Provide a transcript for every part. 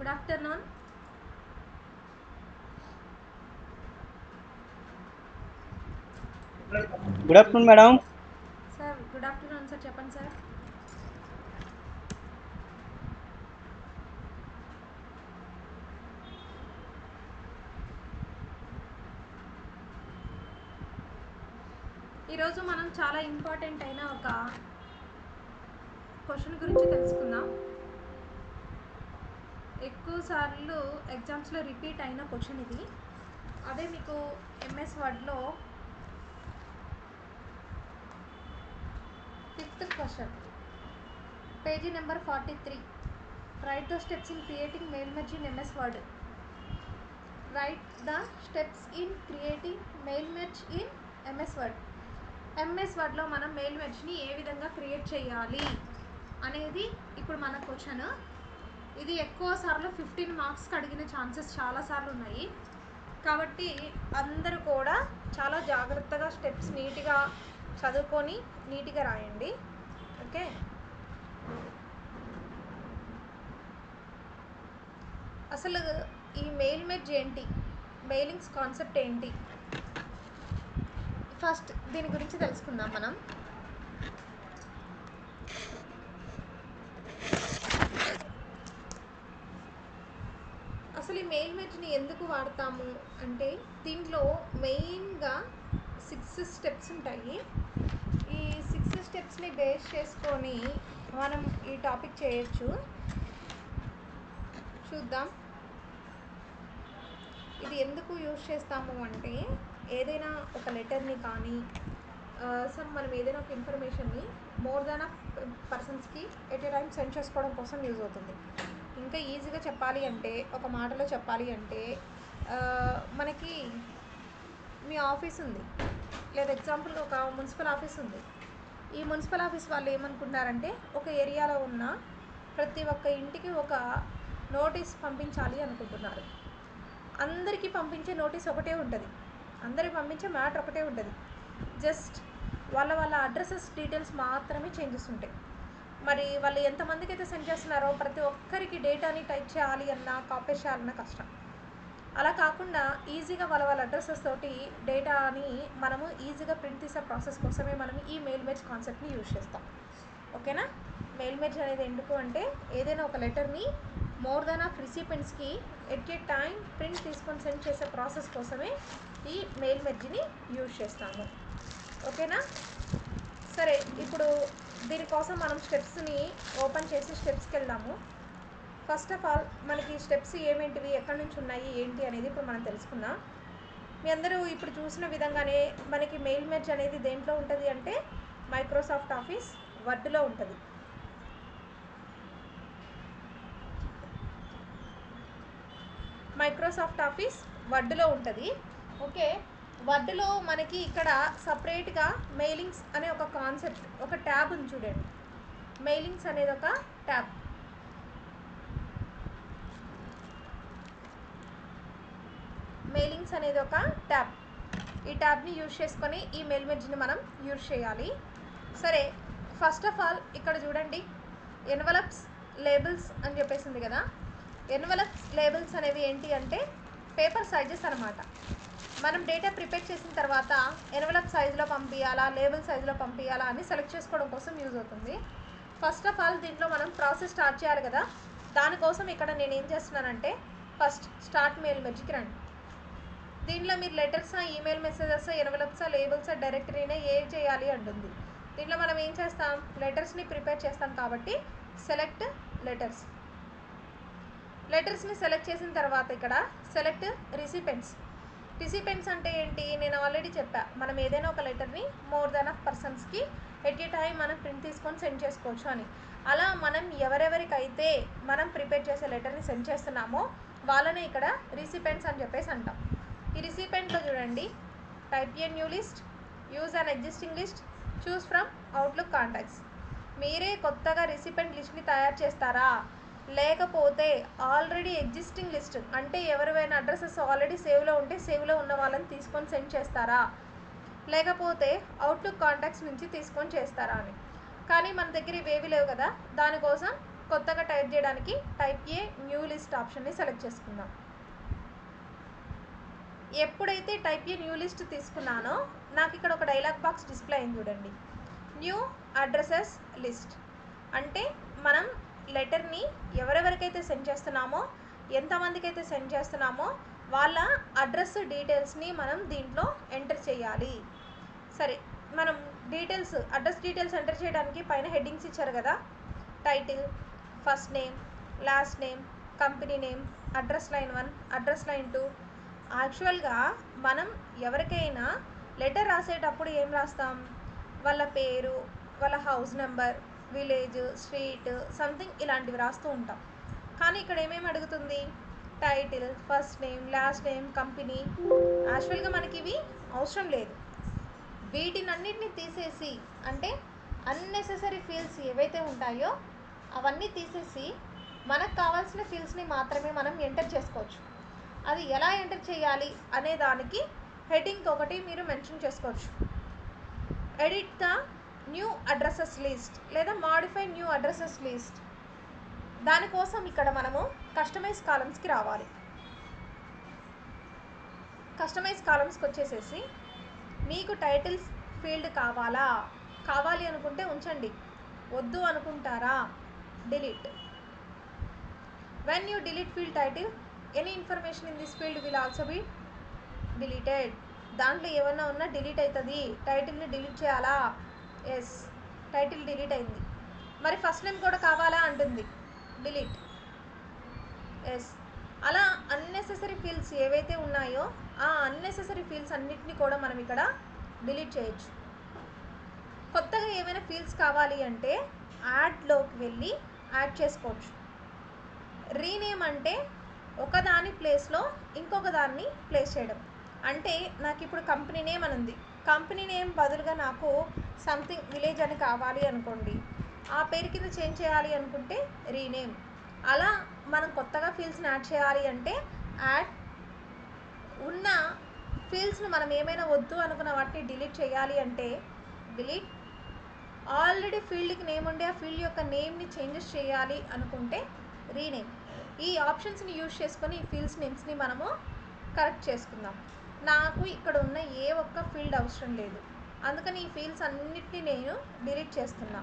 Good afternoon. Good afternoon madam. Sir, good afternoon, sir. Chappan, sir. ఈరోజు మనం చాలా important అయిన ఒక క్వశ్చన్ గురించి తెలుసుకుందాం. ఎక్కువ సార్లు ఎగ్జామ్స్లో రిపీట్ అయిన క్వశ్చన్ ఇది. అదే మీకు ఎంఎస్ వర్డ్లో 5th question, page number 43. Write the steps in creating mail merge in MS Word. Write the steps in creating mail merge in MS Word. MS వర్డ్లో మనం మెయిల్ మెర్జ్ని ఏ విధంగా క్రియేట్ చేయాలి అనేది ఇప్పుడు మన క్వశ్చన్. ఇది ఎక్కువ సార్లు 15 మార్క్స్కి అడిగిన ఛాన్సెస్ చాలాసార్లు ఉన్నాయి. కాబట్టి అందరూ కూడా చాలా జాగ్రత్తగా స్టెప్స్ నీట్గా చదువుకొని నీట్గా రాయండి. ఓకే, అసలు ఈ మెయిల్ మెర్జ్ ఏంటి, మెయిలింగ్స్ కాన్సెప్ట్ ఏంటి, ఫస్ట్ దీని గురించి తెలుసుకుందాం మనం. అసలు ఈ మెయిల్ మెర్జ్ని ఎందుకు వాడతాము అంటే దీంట్లో మెయిన్గా 6 స్టెప్స్ ఉంటాయి. ఈ 6 స్టెప్స్ని బేస్ చేసుకొని మనం ఈ టాపిక్ చేయొచ్చు. చూద్దాం ఇది ఎందుకు యూజ్ చేస్తాము అంటే ఏదైనా ఒక లెటర్ని కానీ మనం ఏదైనా ఒక ఇన్ఫర్మేషన్ని మోర్ దాన్ ఆఫ్ పర్సన్స్కి ఎట్ ఏ టైం సెండ్ చేసుకోవడం కోసం యూజ్ అవుతుంది. ఇంకా ఈజీగా చెప్పాలి అంటే, ఒక మాటలో చెప్పాలి అంటే, మనకి మీ ఆఫీస్ ఉంది, లేదా ఎగ్జాంపుల్ ఒక మున్సిపల్ ఆఫీస్ ఉంది. ఈ మున్సిపల్ ఆఫీస్ వాళ్ళు ఏమనుకున్నారంటే ఒక ఏరియాలో ఉన్న ప్రతి ఒక్క ఇంటికి ఒక నోటీస్ పంపించాలి అనుకుంటున్నారు. అందరికీ పంపించే నోటీస్ ఒకటే ఉంటుంది, అందరికి పంపించే మ్యాటర్ ఒకటే ఉంటుంది. జస్ట్ వాళ్ళ అడ్రసెస్ డీటెయిల్స్ మాత్రమే చేంజెస్ ఉంటాయి. మరి వాళ్ళు ఎంతమందికి అయితే సెండ్ చేస్తున్నారో ప్రతి ఒక్కరికి డేటాని టైప్ చేయాలి అన్నా, కాపీ చేయాలన్నా కష్టం. అలా కాకుండా ఈజీగా వాళ్ళ అడ్రసెస్ తోటి డేటాని మనము ఈజీగా ప్రింట్ తీసే ప్రాసెస్ కోసమే మనం ఈ మెయిల్ మెర్జ్ కాన్సెప్ట్ని యూజ్ చేస్తాం. ఓకేనా? మెయిల్ మెర్జ్ అనేది ఎందుకు అంటే ఏదైనా ఒక లెటర్ని మోర్ దాన్ ఆఫ్ రిసిపెంట్స్కి ఎట్ ఏ టైం ప్రింట్ తీసుకొని సెండ్ చేసే ప్రాసెస్ కోసమే ఈ మెయిల్ మెర్జ్ని యూజ్ చేస్తాము. ఓకేనా? సరే, ఇప్పుడు దీనికోసం మనం స్టెప్స్ని ఓపెన్ చేసి స్టెప్స్కి వెళ్దాము. ఫస్ట్ ఆఫ్ ఆల్ మనకి స్టెప్స్ ఏమేంటివి, ఎక్కడి నుంచి ఉన్నాయి, ఏంటి అనేది ఇప్పుడు మనం తెలుసుకుందాం. మీ అందరూ ఇప్పుడు చూసిన విధంగానే మనకి మెయిల్ మెర్జ్ అనేది దేంట్లో ఉంటుంది అంటే మైక్రోసాఫ్ట్ ఆఫీస్ వర్డ్లో ఉంటుంది. మైక్రోసాఫ్ట్ ఆఫీస్ వర్డ్లో ఉంటుంది. ఓకే, వర్డ్లో మనకి ఇక్కడ సపరేట్గా మెయిలింగ్స్ అనే ఒక కాన్సెప్ట్, ఒక ట్యాబ్ ఉంది చూడండి. మెయిలింగ్స్ అనేది ఒక ట్యాబ్. మెయిలింగ్స్ అనేది ఒక ట్యాబ్. ఈ ట్యాబ్ని యూజ్ చేసుకొని ఈ మెయిల్ మెర్జ్ని మనం యూజ్ చేయాలి. సరే, ఫస్ట్ ఆఫ్ ఆల్ ఇక్కడ చూడండి, ఎన్వలప్స్ లేబుల్స్ అని చెప్పేసింది కదా. ఎన్వలప్స్ లేబుల్స్ అనేవి ఏంటి అంటే పేపర్ సైజెస్ అనమాట. మనం డేటా ప్రిపేర్ చేసిన తర్వాత ఎన్వలప్ సైజులో పంపించాలా, లేబుల్ సైజులో పంపించాలా అని సెలెక్ట్ చేసుకోవడం కోసం యూజ్ అవుతుంది. ఫస్ట్ ఆఫ్ ఆల్ దీంట్లో మనం ప్రాసెస్ స్టార్ట్ చేయాలి కదా. దానికోసం ఇక్కడ నేను ఏం చేస్తున్నానంటే ఫస్ట్ స్టార్ట్ మెయిల్ మెర్జ్కి రండి. దీంట్లో మీరు లెటర్సా, ఈమెయిల్ మెసేజెస్, ఎన్వలప్సా, లేబుల్సా, డైరెక్టరీనే ఏం చేయాలి అంటుంది. దీంట్లో మనం ఏం చేస్తాం, లెటర్స్ని ప్రిపేర్ చేస్తాం కాబట్టి సెలెక్ట్ లెటర్స్. లెటర్స్ని సెలెక్ట్ చేసిన తర్వాత ఇక్కడ సెలెక్ట్ రిసిపెంట్స్. రిసిపెంట్స్ అంటే ఏంటి, నేను ఆల్రెడీ చెప్పా, మనం ఏదైనా ఒక లెటర్ని మోర్ దాన్ ఆఫ్ పర్సన్స్కి ఎట్ ఏ టైం మనం ప్రింట్ తీసుకొని సెండ్ చేసుకోవచ్చు అని. అలా మనం ఎవరెవరికైతే మనం ప్రిపేర్ చేసే లెటర్ని సెండ్ చేస్తున్నామో వాళ్ళనే ఇక్కడ రిసిపెంట్స్ అని చెప్పేసి అంటాం. ఈ రిసిపెంట్లో చూడండి, type a new list, use an existing list, choose from outlook contacts. మీరే కొత్తగా రిసిపెంట్ లిస్ట్ని తయారు చేస్తారా, లేకపోతే ఆల్రెడీ ఎగ్జిస్టింగ్ లిస్ట్ అంటే ఎవరివైనా అడ్రసెస్ ఆల్రెడీ సేవ్లో ఉంటే సేవ్లో ఉన్న వాళ్ళని తీసుకొని సెండ్ చేస్తారా, లేకపోతే అవుట్లుక్ కాంటాక్ట్స్ నుంచి తీసుకొని చేస్తారా అని. కానీ మన దగ్గర ఇవేవి లేవు కదా, దానికోసం కొత్తగా టైప్ చేయడానికి టైప్ ఏ న్యూ లిస్ట్ ఆప్షన్ని సెలెక్ట్ చేసుకుందాం. ఎప్పుడైతే టైప్ ఏ న్యూ లిస్ట్ తీసుకున్నానో నాకు ఇక్కడ ఒక డైలాగ్ బాక్స్ డిస్ప్లే అయింది చూడండి. న్యూ అడ్రసెస్ లిస్ట్ అంటే మనం లెటర్ని ఎవరెవరికైతే సెండ్ చేస్తున్నామో, ఎంతమందికి అయితే సెండ్ చేస్తున్నామో వాళ్ళ అడ్రస్ డీటెయిల్స్ని మనం దీంట్లో ఎంటర్ చేయాలి. సరే, మనం అడ్రస్ డీటెయిల్స్ ఎంటర్ చేయడానికి పైన హెడ్డింగ్స్ ఇచ్చారు కదా, title, first name, last name, company name, address line 1, address line 2. యాక్చువల్గా మనం ఎవరికైనా లెటర్ రాసేటప్పుడు ఏం రాస్తాం? వాళ్ళ పేరు, వాళ్ళ house number, village, street, something ఇలాంటివి రాస్తూ ఉంటాం. కానీ ఇక్కడ ఏమేమి అడుగుతుంది? Title, first name, last name, company. యాక్చువల్గా మనకి ఇవి అవసరం లేదు. వీటినన్నిటిని తీసేసి, అంటే అన్నెసెసరీ ఫీల్డ్స్ ఏవైతే ఉంటాయో అవన్నీ తీసేసి మనకు కావాల్సిన ఫీల్డ్స్ని మాత్రమే మనం ఎంటర్ చేసుకోవచ్చు. అది ఎలా ఎంటర్ చేయాలి అనే దానికి హెడ్డింగ్ ఒకటి మీరు మెన్షన్ చేసుకోవచ్చు. Edit the new addresses list లేదా మాడిఫై న్యూ అడ్రసెస్ లిస్ట్. దానికోసం ఇక్కడ మనము కస్టమైజ్ కాలమ్స్కి రావాలి. కస్టమైజ్ కాలమ్స్కి వచ్చేసేసి మీకు టైటిల్స్ ఫీల్డ్ కావాలి అనుకుంటే ఉంచండి, వద్దు అనుకుంటారా delete. When you delete field title, any information in this field will also be deleted. దాంట్లో ఏమన్నా ఉన్నా డిలీట్ అవుతుంది. టైటిల్ని డిలీట్ చేయాలా? ఎస్, టైటిల్ డిలీట్ అయింది. మరి ఫస్ట్ నేమ్ కూడా కావాలా అంటుంది, డిలీట్. ఎస్. అలా అన్నెసెసరీ ఫీల్డ్స్ ఏవైతే ఉన్నాయో ఆ అన్నెసెసరీ ఫీల్డ్స్ అన్నిటిని కూడా మనం ఇక్కడ డిలీట్ చేయొచ్చు. కొత్తగా ఏమైనా ఫీల్డ్స్ కావాలి అంటే యాడ్లోకి వెళ్ళి యాడ్ చేసుకోవచ్చు. రీనేమ్ అంటే ఒకదాని ప్లేస్లో ఇంకొక దాన్ని ప్లేస్ చేయడం. అంటే నాకు ఇప్పుడు కంపెనీ నేమ్ అని ఉంది, కంపెనీ నేమ్ బదులుగా నాకు సంథింగ్ విలేజ్ అని కావాలి అనుకోండి, ఆ పేరు కింద చేంజ్ చేయాలి అనుకుంటే రీనేమ్. అలా మనం కొత్తగా ఫీల్డ్స్ని యాడ్ చేయాలి అంటే యాడ్, ఉన్న ఫీల్డ్స్ని మనం ఏమైనా వద్దు అనుకున్న వాటిని డిలీట్ చేయాలి అంటే డిలీట్. ఆల్రెడీ ఫీల్డ్కి నేమ్ ఉండే ఆ ఫీల్డ్ యొక్క నేమ్ని చేంజెస్ చేయాలి అనుకుంటే రీనేమ్. ఈ ఆప్షన్స్ని యూజ్ చేసుకొని ఈ ఫీల్డ్స్ నేమ్స్ని మనము కరెక్ట్ చేసుకుందాం. నాకు ఇక్కడ ఉన్న ఏ ఒక్క ఫీల్డ్ అవసరం లేదు, అందుకని ఈ ఫీల్డ్స్ అన్నిటినీ నేను డిలీట్ చేస్తున్నా.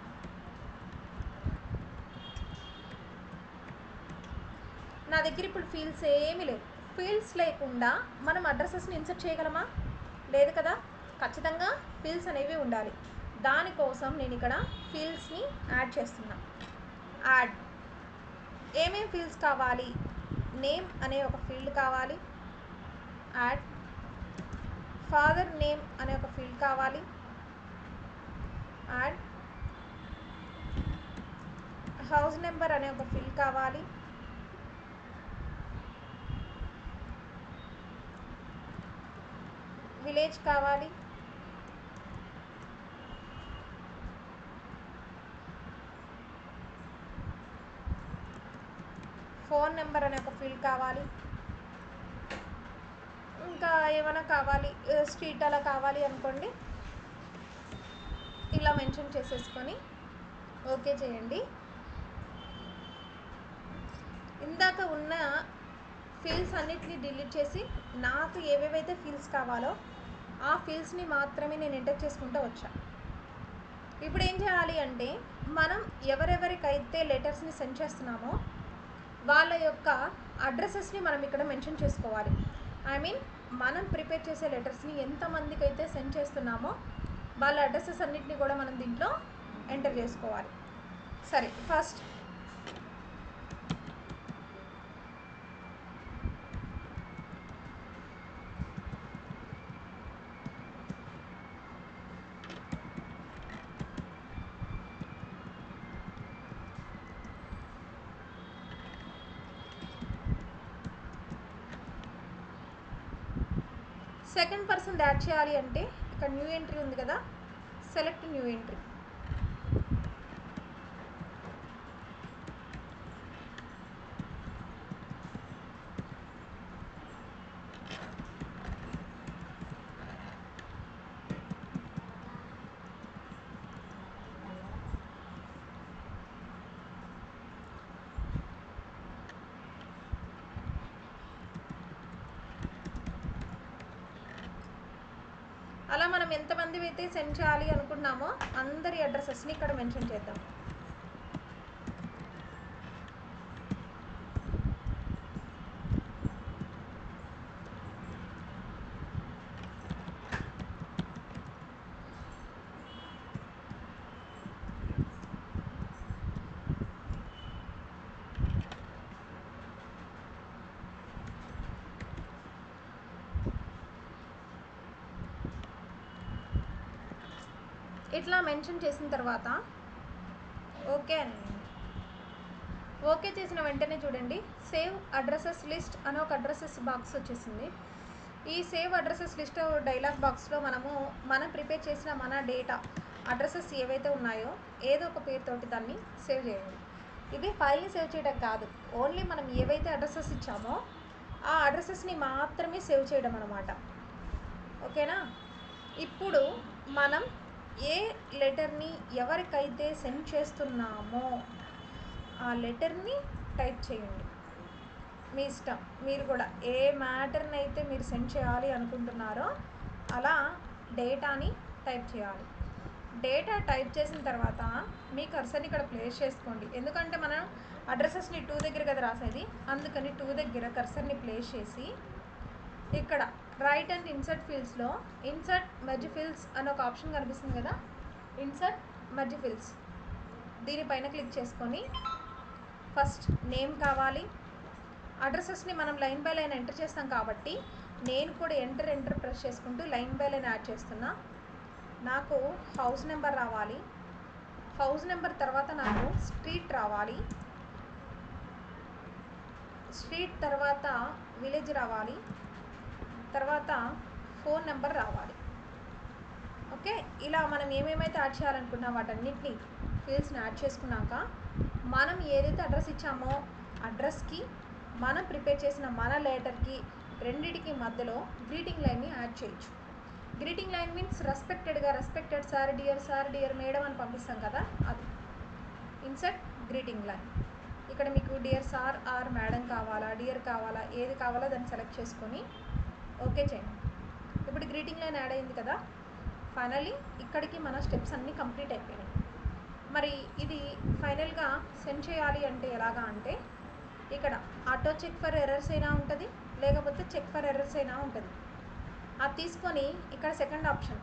నా దగ్గర ఇప్పుడు ఫీల్డ్స్ ఏమీ లేవు. ఫీల్డ్స్ లేకుండా మనం అడ్రసెస్ని ఇన్సర్ట్ చేయగలమా? లేదు కదా. ఖచ్చితంగా ఫీల్డ్స్ అనేవి ఉండాలి. దానికోసం నేను ఇక్కడ ఫీల్డ్స్ని యాడ్ చేస్తున్నా. యాడ్. ఏమేం ఫీల్డ్స్ కావాలి? నేమ్ అనే ఒక ఫీల్డ్ కావాలి, యాడ్. ఫాదర్ నేమ్ అనే ఒక ఫీల్డ్ కావాలి, యాడ్. హౌస్ నెంబర్ అనే ఒక ఫీల్డ్ కావాలి, విలేజ్ కావాలి, ఫోన్ నెంబర్ అనే ఒక ఫీల్డ్ కావాలి, ఇంకా ఏమైనా కావాలి, స్ట్రీట్ అలా కావాలి అనుకోండి. ఇలా మెన్షన్ చేసేసుకొని ఓకే చేయండి. ఇందాక ఉన్న ఫీల్డ్స్ అన్నిటినీ డిలీట్ చేసి నాకు ఏవేవైతే ఫీల్డ్స్ కావాలో ఆ ఫీల్డ్స్ని మాత్రమే నేను ఎంటర్ చేసుకుంటూ వచ్చా. ఇప్పుడు ఏం చేయాలి అంటే మనం ఎవరెవరికైతే లెటర్స్ని సెండ్ చేస్తున్నామో వాళ్ళ యొక్క అడ్రసెస్ని మనం ఇక్కడ మెన్షన్ చేసుకోవాలి. మనం ప్రిపేర్ చేసే లెటర్స్ని ఎంతమందికి అయితే సెండ్ చేస్తున్నామో వాళ్ళ అడ్రసెస్ అన్నిటిని కూడా మనం దీంట్లో ఎంటర్ చేసుకోవాలి. సరే, ఫస్ట్ సెకండ్ పర్సన్ యాడ్ చేయాలి అంటే ఇక్కడ న్యూ ఎంట్రీ ఉంది కదా, సెలెక్ట్ న్యూ ఎంట్రీ. అలా మనం ఎంతమంది అయితే సెండ్ చేయాలి అనుకున్నామో అందరి అడ్రసెస్ని ఇక్కడ మెన్షన్ చేద్దాం. ఇట్లా మెన్షన్ చేసిన తర్వాత ఓకే అనండి. ఓకే చేసిన వెంటనే చూడండి సేవ్ అడ్రసెస్ లిస్ట్ అని ఒక అడ్రసెస్ బాక్స్ వచ్చేసింది. ఈ సేవ్ అడ్రసెస్ లిస్ట్ డైలాగ్ బాక్స్లో మనం ప్రిపేర్ చేసిన మన డేటా అడ్రసెస్ ఏవైతే ఉన్నాయో ఏదో ఒక పేరుతోటి దాన్ని సేవ్ చేయండి. ఇది ఫైల్ని సేవ్ చేయడం కాదు, ఓన్లీ మనం ఏవైతే అడ్రసెస్ ఇచ్చామో ఆ అడ్రసెస్ని మాత్రమే సేవ్ చేయడం అన్నమాట. ఓకేనా? ఇప్పుడు మనం ఏ లెటర్ని ఎవరికైతే సెండ్ చేస్తున్నామో ఆ లెటర్ని టైప్ చేయండి. మీ ఇష్టం, మీరు కూడా ఏ మ్యాటర్ని అయితే మీరు సెండ్ చేయాలి అనుకుంటున్నారో అలా డేటాని టైప్ చేయాలి. డేటా టైప్ చేసిన తర్వాత మీ కర్సర్ని ఇక్కడ ప్లేస్ చేసుకోండి. ఎందుకంటే మనం అడ్రసెస్ని 2 దగ్గర కదా రాసేది, అందుకని 2 దగ్గర కర్సర్ని ప్లేస్ చేసి ఇక్కడ రైట్ అండ్ ఇన్సర్ట్ ఫీల్డ్స్లో ఇన్సర్ట్ మెర్జ్ ఫీల్డ్స్ అని ఒక ఆప్షన్ కనిపిస్తుంది కదా, ఇన్సర్ట్ మెర్జ్ ఫీల్డ్స్ దీనిపైన క్లిక్ చేసుకొని ఫస్ట్ నేమ్ కావాలి. అడ్రసెస్ని మనం లైన్ బై లైన్ ఎంటర్ చేస్తాం కాబట్టి నేను కూడా ఎంటర్ ప్రెస్ చేసుకుంటూ లైన్ బై లైన్ యాడ్ చేస్తున్నా. నాకు హౌస్ నెంబర్ రావాలి, హౌస్ నెంబర్ తర్వాత నాకు స్ట్రీట్ రావాలి, స్ట్రీట్ తర్వాత విలేజ్ రావాలి, తర్వాత ఫోన్ నెంబర్ రావాలి. ఓకే, ఇలా మనం ఏమేమైతే యాడ్ చేయాలనుకున్నా వాటన్నిటిని ఫీల్డ్స్ని యాడ్ చేసుకున్నాక మనం ఏదైతే అడ్రస్ ఇచ్చామో అడ్రస్కి మనం ప్రిపేర్ చేసిన మన లెటర్కి రెండిటికి మధ్యలో గ్రీటింగ్ లైన్ని యాడ్ చేయొచ్చు. Greeting line means respected sir dear madam అని పంపిస్తాం కదా, అది ఇన్సర్ట్ గ్రీటింగ్ లైన్. ఇక్కడ మీకు డియర్ సార్ ఆర్ మేడం కావాలా, డియర్ కావాలా, ఏది కావాలో దాన్ని సెలెక్ట్ చేసుకొని ఓకే చేయండి. ఇప్పుడు గ్రీటింగ్ లైన్ యాడ్ అయింది కదా. ఫైనల్లీ ఇక్కడికి మన స్టెప్స్ అన్నీ కంప్లీట్ అయిపోయినాయి. మరి ఇది ఫైనల్గా సెండ్ చేయాలి అంటే ఎలాగా అంటే ఇక్కడ ఆటో చెక్ ఫర్ ఎర్రర్స్ అయినా ఉంటుంది, లేకపోతే చెక్ ఫర్ ఎర్రర్స్ అయినా ఉంటుంది. అది తీసుకొని ఇక్కడ second option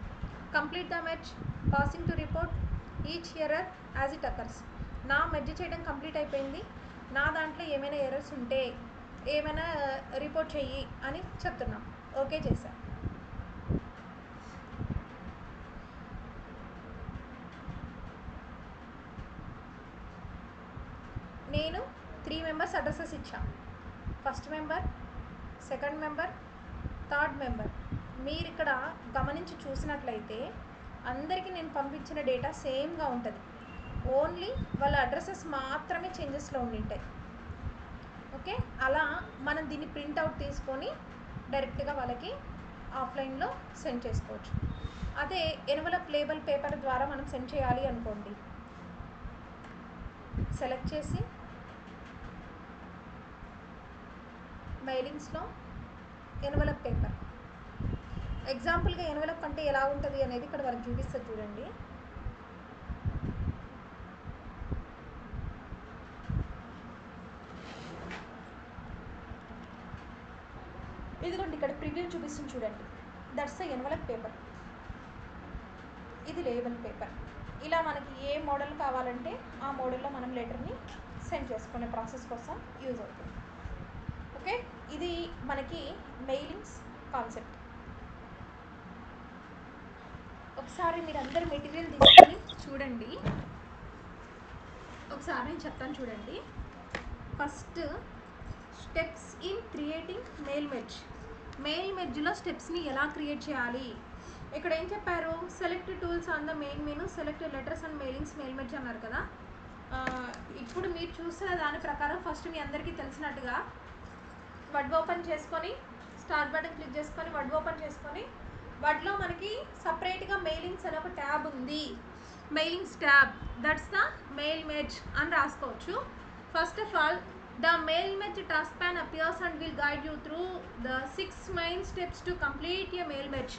complete the merge passing to report each error as it occurs. నా మెర్జ్ చేయడం కంప్లీట్ అయిపోయింది, నా దాంట్లో ఏమైనా ఎర్రర్స్ ఉంటే ఏమైనా రిపోర్ట్ చెయ్యి అని చెప్తున్నాం. ఓకే చేశాను. నేను 3 మెంబర్స్ అడ్రసెస్ ఇచ్చాను, first member, second member, third member. మీరు ఇక్కడ గమనించి చూసినట్లయితే అందరికీ నేను పంపించిన డేటా సేమ్గా ఉంటుంది, ఓన్లీ వాళ్ళ అడ్రసెస్ మాత్రమే చేంజెస్లో ఉండింటాయి. ఓకే, అలా మనం దీన్ని ప్రింట్అవుట్ తీసుకొని డైరెక్ట్గా వాళ్ళకి ఆఫ్లైన్లో సెండ్ చేసుకోవచ్చు. అదే ఎన్వలప్ లేబుల్ పేపర్ ద్వారా మనం సెండ్ చేయాలి అనుకోండి, సెలెక్ట్ చేసి మెయిలింగ్స్లో ఎన్వలప్ పేపర్, ఎగ్జాంపుల్గా ఎన్వలప్ అంటే ఎలా ఉంటుంది అనేది ఇక్కడ వాళ్ళకి చూపిస్తుంది చూడండి. ఇదిగోండి ఇక్కడ ప్రివ్యూ చూపిస్తుంది చూడండి, దట్స్ ద ఎన్వలప్ పేపర్. ఇది లేబుల్ పేపర్. ఇలా మనకి ఏ మోడల్ కావాలంటే ఆ మోడల్లో మనం లెటర్ని సెండ్ చేసుకునే ప్రాసెస్ కోసం యూజ్ అవుతుంది. ఓకే, ఇది మనకి మెయిలింగ్స్ కాన్సెప్ట్. ఒకసారి మీరు అందరు మెటీరియల్ తీసుకొని చూడండి, ఒకసారి నేను చెప్తాను చూడండి. First steps in creating mail మెర్జ్లో స్టెప్స్ని ఎలా క్రియేట్ చేయాలి. ఇక్కడ ఏం చెప్పారు, select tools on the main menu, select letters and mailings mail merge అన్నారు కదా. ఇప్పుడు మీరు చూసిన దాని ప్రకారం ఫస్ట్ మీ అందరికీ తెలిసినట్టుగా వర్డ్ ఓపెన్ చేసుకొని స్టార్ట్ బటన్ క్లిక్ చేసుకొని వర్డ్ ఓపెన్ చేసుకొని వర్డ్లో మనకి సపరేట్గా మెయిలింగ్స్ అనే ఒక ట్యాబ్ ఉంది, mailings tab, that's the mail merge అని రాసుకోవచ్చు. First of all the mail merge task pane appears and will guide you through the 6 main steps to complete a mail merge.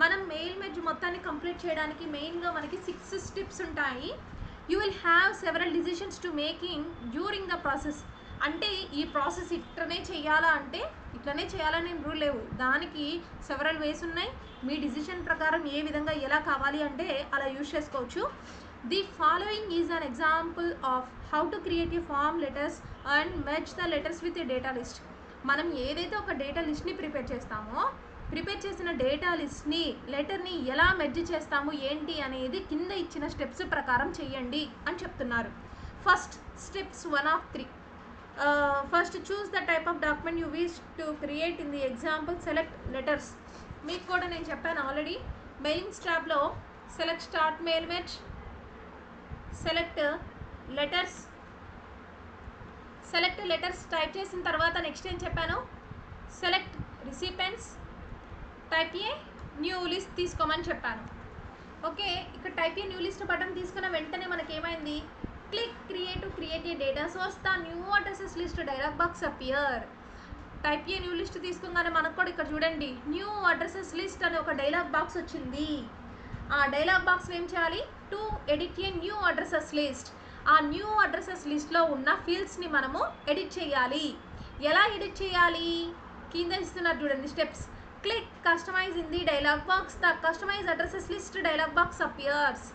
మనం mail merge మొత్తాన్ని complete చేయడానికి మెయిన్గా మనకి 6 steps ఉంటాయి. You will have several decisions to making during the process. అంటే ఈ process ఇట్లనే చేయాలా అంటే ఇట్లనే చేయాలని రూల్ లేవు, దానికి సెవరల్ వేస్ ఉన్నాయి. మీ డిసిషన్ ప్రకారం ఏ విధంగా ఎలా కావాలి అంటే అలా యూజ్ చేసుకోవచ్చు. The following is an example of how to create a form letters and merge the letters with a data list. మనం ఏదైతే ఒక డేటా లిస్ట్ని ప్రిపేర్ చేస్తామో ప్రిపేర్ చేసిన డేటా లిస్ట్ని లెటర్ని ఎలా మెర్జ్ చేస్తాము ఏంటి అనేది కింద ఇచ్చిన స్టెప్స్ ప్రకారం చేయండి అని చెప్తున్నారు. First steps 1 of 3. First choose the type of document you wish to create in the example select letters. మీకు కూడా నేను చెప్పాను ఆల్రెడీ మెయిలింగ్స్ ట్యాబ్లో select start mail merge, select letters type చేసిన తర్వాత నెక్స్ట్ ఏం చెప్పాను, select recipients, type a new list తీసుకోమని చెప్పాను. ఓకే, ఇక్కడ type a new list button తీసుకున్న వెంటనే మనకి ఏమైంది, click create a data source the new addresses list dialog box appear. Type a new list తీసుకుంగానే మనకు కూడా ఇక్కడ చూడండి న్యూ అడ్రసెస్ లిస్ట్ అనే ఒక డైలాగ్ బాక్స్ వచ్చింది. ఆ డైలాగ్ బాక్స్ ఏం చేయాలి, to edit a new addresses list. ఆ న్యూ అడ్రసెస్ లిస్ట్లో ఉన్న ఫీల్డ్స్ని మనము ఎడిట్ చేయాలి. ఎలా ఎడిట్ చేయాలి, కింద ఇస్తున్నారు చూడండి steps. Click customize in the dialog box the customize addresses list dialog box appears.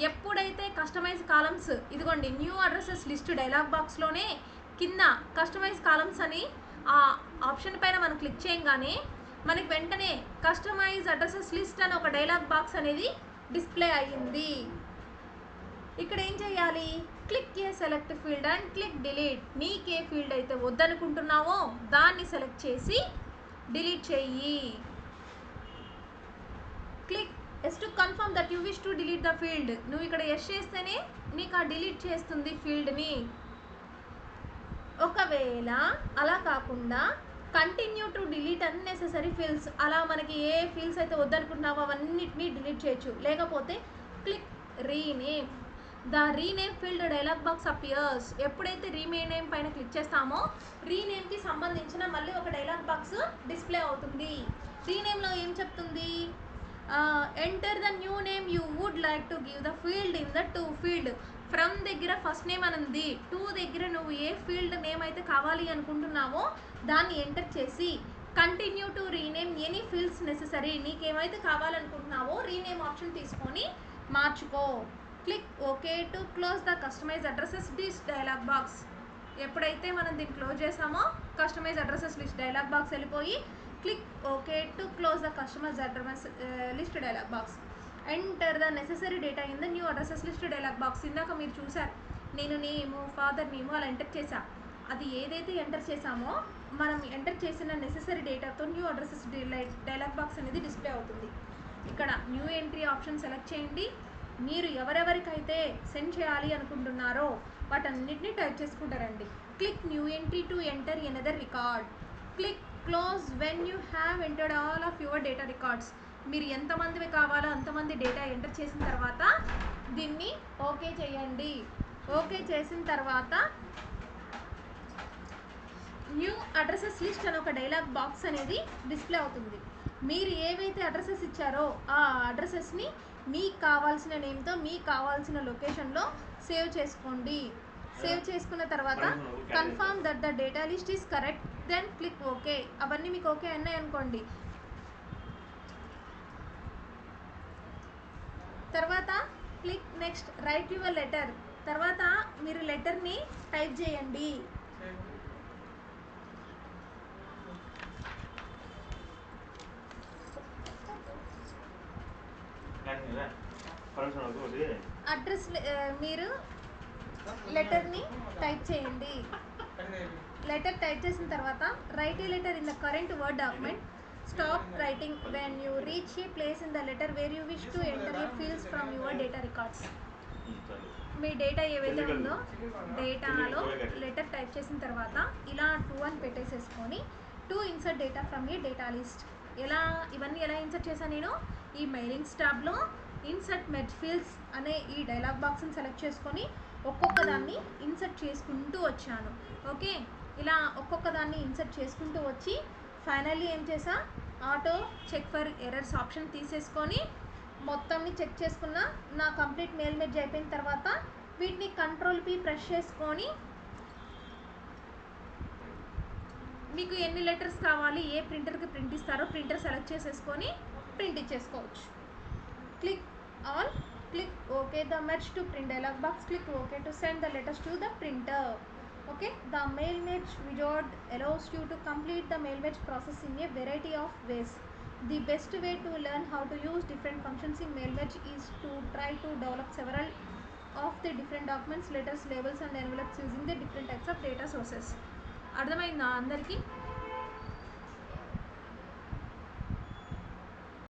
ఎప్పుడైతే కస్టమైజ్ కాలమ్స్, ఇదిగోండి న్యూ అడ్రసెస్ లిస్ట్ డైలాగ్ బాక్స్లోనే కింద కస్టమైజ్ కాలమ్స్ అని ఆ ఆప్షన్ పైన మనం క్లిక్ చేయగానే మనకి వెంటనే కస్టమైజ్ అడ్రసెస్ లిస్ట్ అని ఒక డైలాగ్ బాక్స్ అనేది డిస్ప్లే అయ్యింది. ఇక్కడ ఏం చేయాలి, click a select field and click delete. నీకే ఫీల్డ్ అయితే వద్దనుకుంటున్నావో దాన్ని సెలెక్ట్ చేసి డిలీట్ చెయ్యి. Click yes to confirm that you wish to delete the field. నువ్వు ఇక్కడ ఎస్ చేస్తేనే నీకు ఆ డిలీట్ చేస్తుంది ఫీల్డ్ని. ఒకవేళ అలా కాకుండా continue to delete unnecessary fields, అలా మనకి ఏ ఫీల్డ్స్ అయితే వద్దనుకుంటున్నావో అవన్నిటినీ డిలీట్ చేయొచ్చు. లేకపోతే click rename the rename field dialogue box appears. ఎప్పుడైతే రీనేమ్ పైన క్లిక్ చేస్తామో రీనేమ్కి సంబంధించిన మళ్ళీ ఒక డైలాగ్ బాక్స్ డిస్ప్లే అవుతుంది. రీనేమ్లో ఏం చెప్తుంది, enter the new name you would like to give the field in the to field. From దగ్గర ఫస్ట్ నేమ్ అని ఉంది, టు దగ్గర నువ్వు ఏ ఫీల్డ్ నేమ్ అయితే కావాలి అనుకుంటున్నావో దాన్ని ఎంటర్ చేసి continue to rename any fields necessary. నీకేమైతే కావాలనుకుంటున్నావో రీనేమ్ ఆప్షన్ తీసుకొని మార్చుకో. Click okay to close the customize addresses list dialog box. ఎప్పుడైతే మనం దీన్ని క్లోజ్ చేసామో customize addresses list dialog box వెళ్ళిపోయి click okay to close the customize address list dialog box. Enter the necessary data in the new addresses list dialog box. ఇందాక మీరు చూసారు నేను name father name అలా ఎంటర్ చేసా. అది ఏదైతే ఎంటర్ చేసామో మనం ఎంటర్ చేసిన నెసెసరీ డేటాతో న్యూ అడ్రసెస్ డైలాగ్ బాక్స్ అనేది డిస్ప్లే అవుతుంది. ఇక్కడ న్యూ ఎంట్రీ ఆప్షన్ సెలెక్ట్ చేయండి. మీరు ఎవరెవరికైతే సెండ్ చేయాలి అనుకుంటున్నారో వాటన్నిటిని టైప్ చేసుకుంటారండి. Click new entry to enter another record. Click close when you have entered all of your data records. మీరు ఎంతమందివి కావాలో అంతమంది డేటా ఎంటర్ చేసిన తర్వాత దీన్ని ఓకే చేయండి. ఓకే చేసిన తర్వాత న్యూ అడ్రసెస్ లిస్ట్ అని ఒక డైలాగ్ బాక్స్ అనేది డిస్ప్లే అవుతుంది. మీరు ఏవైతే అడ్రసెస్ ఇచ్చారో ఆ అడ్రసెస్ని మీకు కావాల్సిన నేమ్తో మీకు కావాల్సిన లొకేషన్లో సేవ్ చేసుకోండి. సేవ్ చేసుకున్న తర్వాత confirm that the data list is correct then click okay. అవన్నీ మీకు ఓకే అన్నాయి అనుకోండి. తర్వాత click next write your letter. తర్వాత మీరు లెటర్ని టైప్ చేయండి. అడ్రస్ మీరు లెటర్ని టైప్ చేయండి. లెటర్ టైప్ చేసిన తర్వాత right A letter in the current word document. Stop writing when you reach A place in the letter where you wish to enter a fields from your data records. Me data ఏవైతే ఉందో డేటాలో letter type చేసిన తర్వాత ఇలా 2 అని పెట్టేసేసుకొని to insert data from a data list. ఇవన్నీ ఎలా ఇన్సర్ట్ చేశాను నేను, ఈ మెయిలింగ్స్ ట్యాబ్లో ఇన్సర్ట్ మెర్జ్ ఫీల్డ్స్ అనే ఈ డైలాగ్ బాక్స్ని సెలెక్ట్ చేసుకొని ఒక్కొక్క దాన్ని ఇన్సర్ట్ చేసుకుంటూ వచ్చాను. ఓకే, ఇలా ఒక్కొక్క దాన్ని ఇన్సర్ట్ చేసుకుంటూ వచ్చి ఫైనల్లీ ఏం చేసా, auto check for errors option తీసేసుకొని మొత్తంని చెక్ చేసుకున్న నా కంప్లీట్ మెయిల్ మెర్జ్ అయిపోయిన తర్వాత వీటిని కంట్రోల్ పి ప్రెస్ చేసుకొని మీకు ఎన్ని లెటర్స్ కావాలి, ఏ ప్రింటర్కి ప్రింట్ ఇస్తారో ప్రింటర్ సెలెక్ట్ చేసేసుకొని ప్రింట్ ఇచ్చేసుకోవచ్చు. Click on, click OK. The merge to print dialog box, click OK to send the letters to the printer. Okay, the mail merge wizard allows you to complete the mail merge process in a variety of ways. The best way to learn how to use different functions in mail merge is to try to develop several of the different documents, letters, labels and envelopes using the different types of data sources. అర్థమైందా అందరికీ?